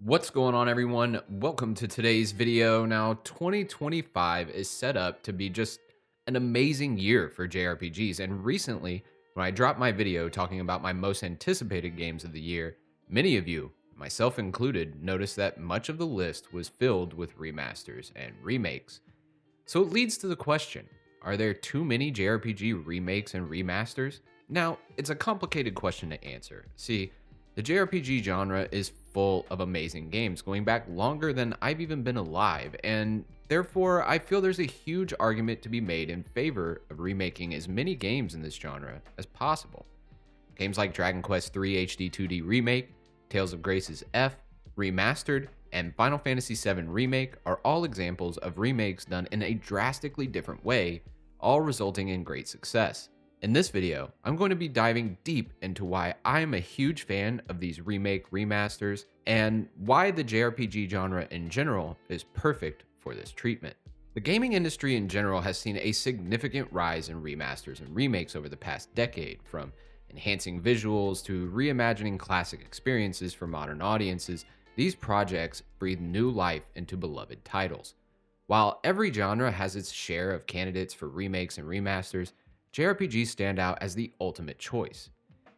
What's going on, everyone? Welcome to today's video. Now, 2025 is set up to be just an amazing year for JRPGs. And recently, when I dropped my video talking about my most anticipated games of the year, many of you, myself included, noticed that much of the list was filled with remasters and remakes. So it leads to the question, are there too many JRPG remakes and remasters? Now, it's a complicated question to answer. See, the JRPG genre is full of amazing games going back longer than I've even been alive, and therefore I feel there's a huge argument to be made in favor of remaking as many games in this genre as possible. Games like Dragon Quest III HD 2D Remake, Tales of Graces F Remastered, and Final Fantasy VII Remake are all examples of remakes done in a drastically different way, all resulting in great success. In this video, I'm going to be diving deep into why I'm a huge fan of these remake remasters and why the JRPG genre in general is perfect for this treatment. The gaming industry in general has seen a significant rise in remasters and remakes over the past decade, from enhancing visuals to reimagining classic experiences for modern audiences. These projects breathe new life into beloved titles. While every genre has its share of candidates for remakes and remasters, JRPGs stand out as the ultimate choice.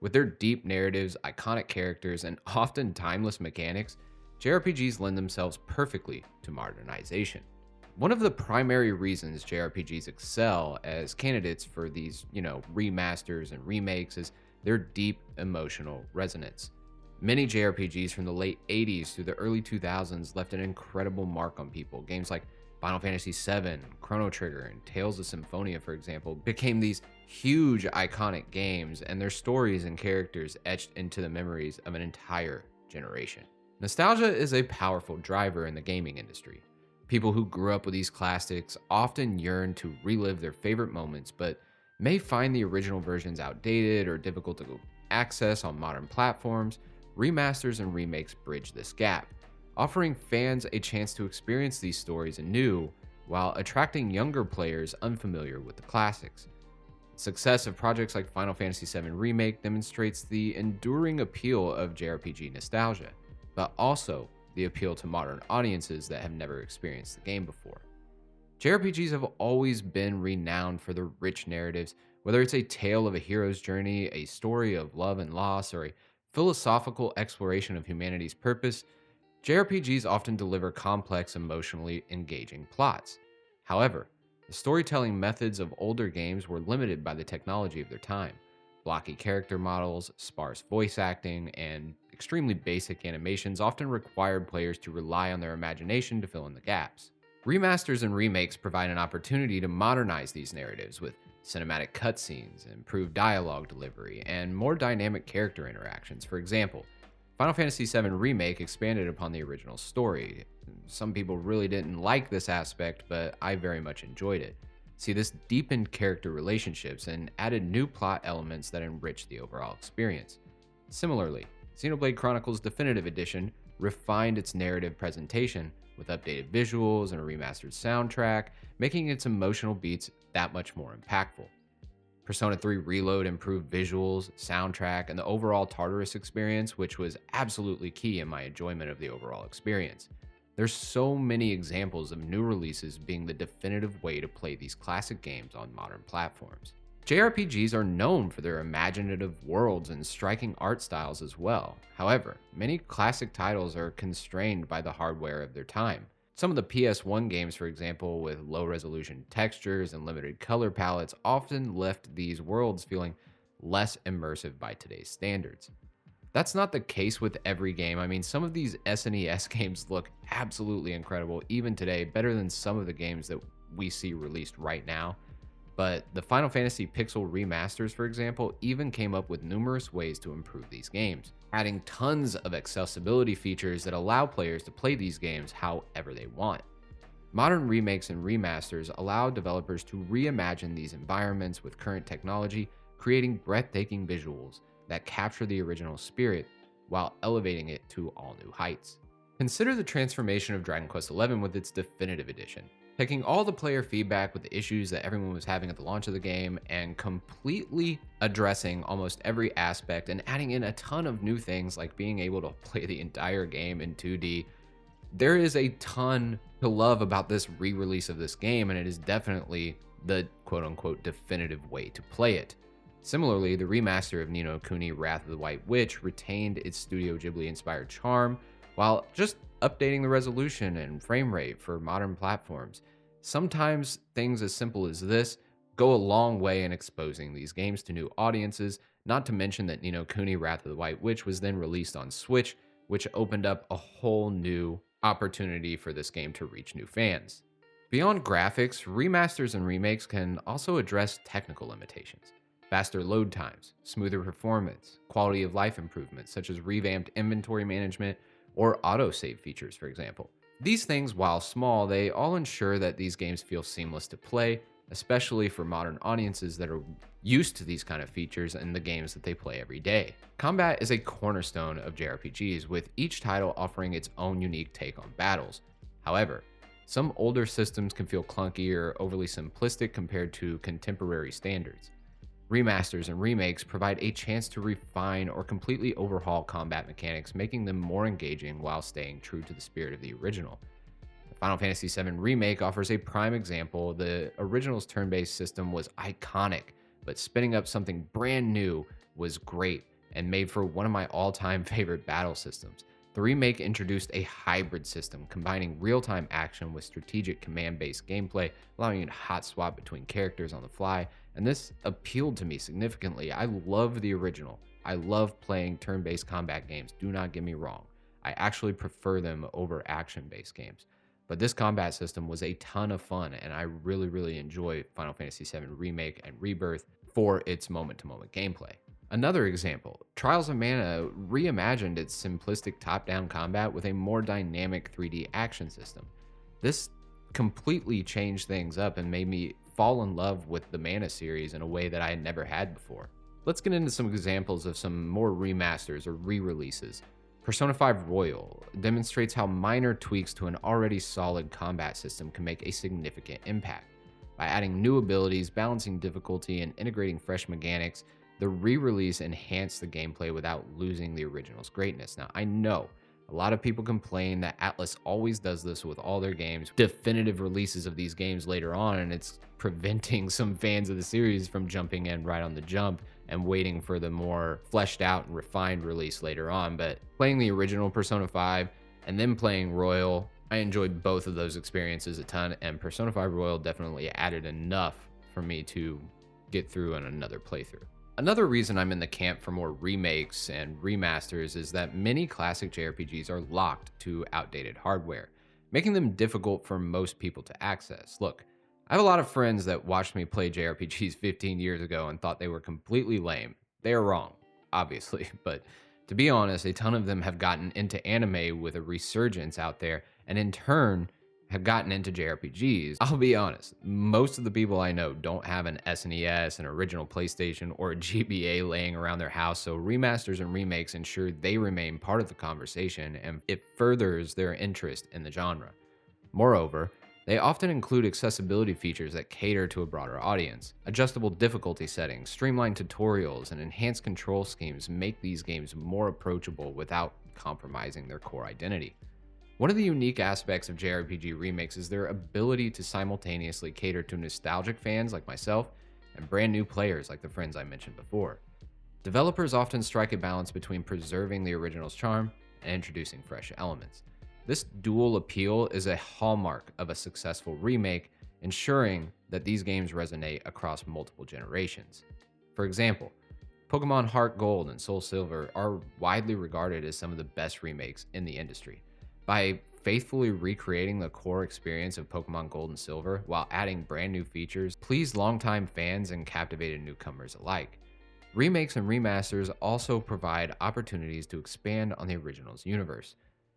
With their deep narratives, iconic characters, and often timeless mechanics, JRPGs lend themselves perfectly to modernization. One of the primary reasons JRPGs excel as candidates for these, remasters and remakes is their deep emotional resonance. Many JRPGs from the late 80s through the early 2000s left an incredible mark on people. Games like Final Fantasy VII, Chrono Trigger, and Tales of Symphonia, for example, became these huge iconic games, and their stories and characters etched into the memories of an entire generation. Nostalgia is a powerful driver in the gaming industry. People who grew up with these classics often yearn to relive their favorite moments, but may find the original versions outdated or difficult to access on modern platforms. Remasters and remakes bridge this gap, offering fans a chance to experience these stories anew while attracting younger players unfamiliar with the classics. The success of projects like Final Fantasy VII Remake demonstrates the enduring appeal of JRPG nostalgia, but also the appeal to modern audiences that have never experienced the game before. JRPGs have always been renowned for their rich narratives, whether it's a tale of a hero's journey, a story of love and loss, or a philosophical exploration of humanity's purpose. JRPGs often deliver complex, emotionally engaging plots. However, the storytelling methods of older games were limited by the technology of their time. Blocky character models, sparse voice acting, and extremely basic animations often required players to rely on their imagination to fill in the gaps. Remasters and remakes provide an opportunity to modernize these narratives with cinematic cutscenes, improved dialogue delivery, and more dynamic character interactions. For example, Final Fantasy VII Remake expanded upon the original story. Some people really didn't like this aspect, but I very much enjoyed it. See, this deepened character relationships and added new plot elements that enriched the overall experience. Similarly, Xenoblade Chronicles Definitive Edition refined its narrative presentation with updated visuals and a remastered soundtrack, making its emotional beats that much more impactful. Persona 3 Reload improved visuals, soundtrack, and the overall Tartarus experience, which was absolutely key in my enjoyment of the overall experience. There's so many examples of new releases being the definitive way to play these classic games on modern platforms. JRPGs are known for their imaginative worlds and striking art styles as well. However, many classic titles are constrained by the hardware of their time. Some of the PS1 games, for example, with low-resolution textures and limited color palettes, often left these worlds feeling less immersive by today's standards. That's not the case with every game. I mean, some of these SNES games look absolutely incredible, even today, better than some of the games that we see released right now. But the Final Fantasy Pixel remasters, for example, even came up with numerous ways to improve these games, adding tons of accessibility features that allow players to play these games however they want. Modern remakes and remasters allow developers to reimagine these environments with current technology, creating breathtaking visuals that capture the original spirit while elevating it to all new heights. Consider the transformation of Dragon Quest XI with its Definitive Edition. taking all the player feedback with the issues that everyone was having at the launch of the game and completely addressing almost every aspect and adding in a ton of new things like being able to play the entire game in 2D. There is a ton to love about this re-release of this game, and it is definitely the quote-unquote definitive way to play it. Similarly, the remaster of Ni no Kuni Wrath of the White Witch retained its Studio Ghibli-inspired charm while just updating the resolution and frame rate for modern platforms. Sometimes things as simple as this go a long way in exposing these games to new audiences, not to mention that Ni no Kuni Wrath of the White Witch was then released on Switch, which opened up a whole new opportunity for this game to reach new fans. Beyond graphics, remasters and remakes can also address technical limitations. Faster load times, smoother performance, quality of life improvements such as revamped inventory management or autosave features, for example. These things, while small, they all ensure that these games feel seamless to play, especially for modern audiences that are used to these kind of features in the games that they play every day. Combat is a cornerstone of JRPGs, with each title offering its own unique take on battles. However, some older systems can feel clunky or overly simplistic compared to contemporary standards. Remasters and remakes provide a chance to refine or completely overhaul combat mechanics, making them more engaging while staying true to the spirit of the original. The Final Fantasy VII Remake offers a prime example. The original's turn-based system was iconic, but spinning up something brand new was great and made for one of my all-time favorite battle systems. The remake introduced a hybrid system, combining real-time action with strategic command-based gameplay, allowing you to hot swap between characters on the fly, and this appealed to me significantly. I love the original. I love playing turn-based combat games, do not get me wrong. I actually prefer them over action-based games. But this combat system was a ton of fun, and I really enjoy Final Fantasy VII Remake and Rebirth for its moment-to-moment gameplay. Another example, Trials of Mana reimagined its simplistic top-down combat with a more dynamic 3D action system. This completely changed things up and made me fall in love with the Mana series in a way that I had never had before. Let's get into some examples of some more remasters or re-releases. Persona 5 Royal demonstrates how minor tweaks to an already solid combat system can make a significant impact. By adding new abilities, balancing difficulty, and integrating fresh mechanics, the re-release enhanced the gameplay without losing the original's greatness. Now, I know a lot of people complain that Atlus always does this with all their games, definitive releases of these games later on, and it's preventing some fans of the series from jumping in right on the jump and waiting for the more fleshed out and refined release later on. But playing the original Persona 5 and then playing Royal, I enjoyed both of those experiences a ton, and Persona 5 Royal definitely added enough for me to get through on another playthrough. Another reason I'm in the camp for more remakes and remasters is that many classic JRPGs are locked to outdated hardware, making them difficult for most people to access. Look, I have a lot of friends that watched me play JRPGs 15 years ago and thought they were completely lame. They are wrong, obviously, but to be honest, a ton of them have gotten into anime with a resurgence out there, and in turn, have gotten into JRPGs. I'll be honest, most of the people I know don't have an SNES, an original PlayStation, or a GBA laying around their house, so remasters and remakes ensure they remain part of the conversation, and it furthers their interest in the genre. Moreover, they often include accessibility features that cater to a broader audience. Adjustable difficulty settings, streamlined tutorials, and enhanced control schemes make these games more approachable without compromising their core identity. One of the unique aspects of JRPG remakes is their ability to simultaneously cater to nostalgic fans like myself and brand new players like the friends I mentioned before. Developers often strike a balance between preserving the original's charm and introducing fresh elements. This dual appeal is a hallmark of a successful remake, ensuring that these games resonate across multiple generations. For example, Pokemon Heart Gold and Soul Silver are widely regarded as some of the best remakes in the industry. By faithfully recreating the core experience of Pokemon Gold and Silver while adding brand new features, pleased longtime fans and captivated newcomers alike. Remakes and remasters also provide opportunities to expand on the original's universe.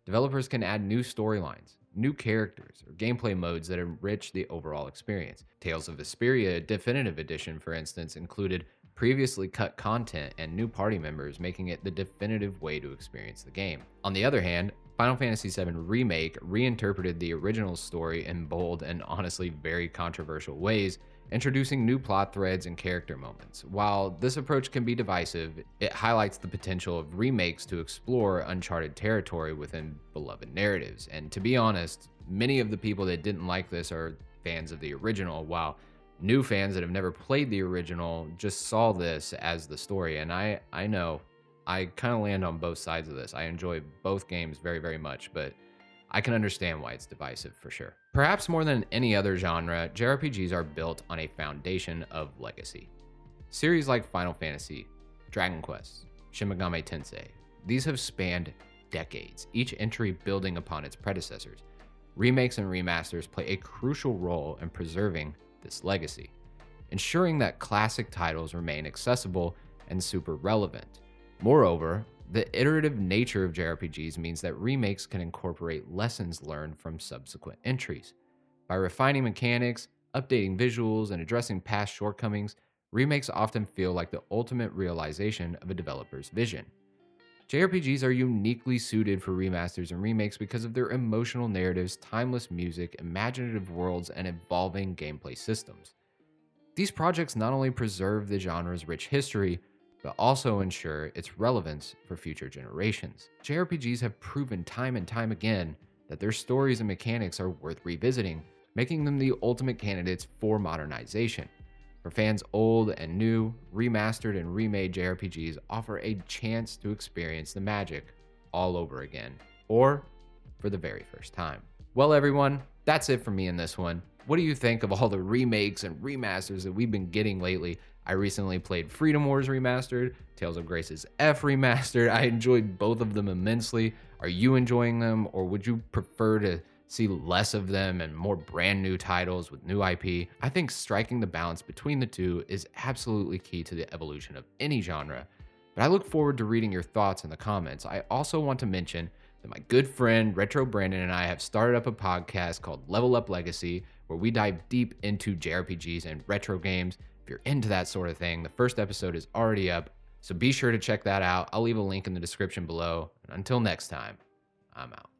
Developers can add new storylines, new characters, or gameplay modes that enrich the overall experience. Tales of Vesperia Definitive Edition, for instance, included previously cut content and new party members, making it the definitive way to experience the game. On the other hand, Final Fantasy VII Remake reinterpreted the original story in bold and honestly very controversial ways, introducing new plot threads and character moments. While this approach can be divisive, it highlights the potential of remakes to explore uncharted territory within beloved narratives. And to be honest, many of the people that didn't like this are fans of the original, while new fans that have never played the original just saw this as the story. And I know I kind of land on both sides of this. I enjoy both games very, very much, but I can understand why it's divisive for sure. Perhaps more than any other genre, JRPGs are built on a foundation of legacy. Series like Final Fantasy, Dragon Quest, Shin Megami Tensei, these have spanned decades, each entry building upon its predecessors. Remakes and remasters play a crucial role in preserving this legacy, ensuring that classic titles remain accessible and super relevant. Moreover, the iterative nature of JRPGs means that remakes can incorporate lessons learned from subsequent entries. By refining mechanics, updating visuals, and addressing past shortcomings, remakes often feel like the ultimate realization of a developer's vision. JRPGs are uniquely suited for remasters and remakes because of their emotional narratives, timeless music, imaginative worlds, and evolving gameplay systems. These projects not only preserve the genre's rich history, but also ensure its relevance for future generations. JRPGs have proven time and time again that their stories and mechanics are worth revisiting, making them the ultimate candidates for modernization. For fans old and new, remastered and remade JRPGs offer a chance to experience the magic all over again, or for the very first time. Well, everyone, that's it for me in this one. What do you think of all the remakes and remasters that we've been getting lately? I recently played Freedom Wars Remastered, Tales of Graces F Remastered. I enjoyed both of them immensely. Are you enjoying them, or would you prefer to see less of them and more brand new titles with new IP? I think striking the balance between the two is absolutely key to the evolution of any genre. But I look forward to reading your thoughts in the comments. I also want to mention that my good friend Retro Brandon and I have started up a podcast called Level Up Legacy, where we dive deep into JRPGs and retro games. If you're into that sort of thing, the first episode is already up, so be sure to check that out. I'll leave a link in the description below. And until next time, I'm out.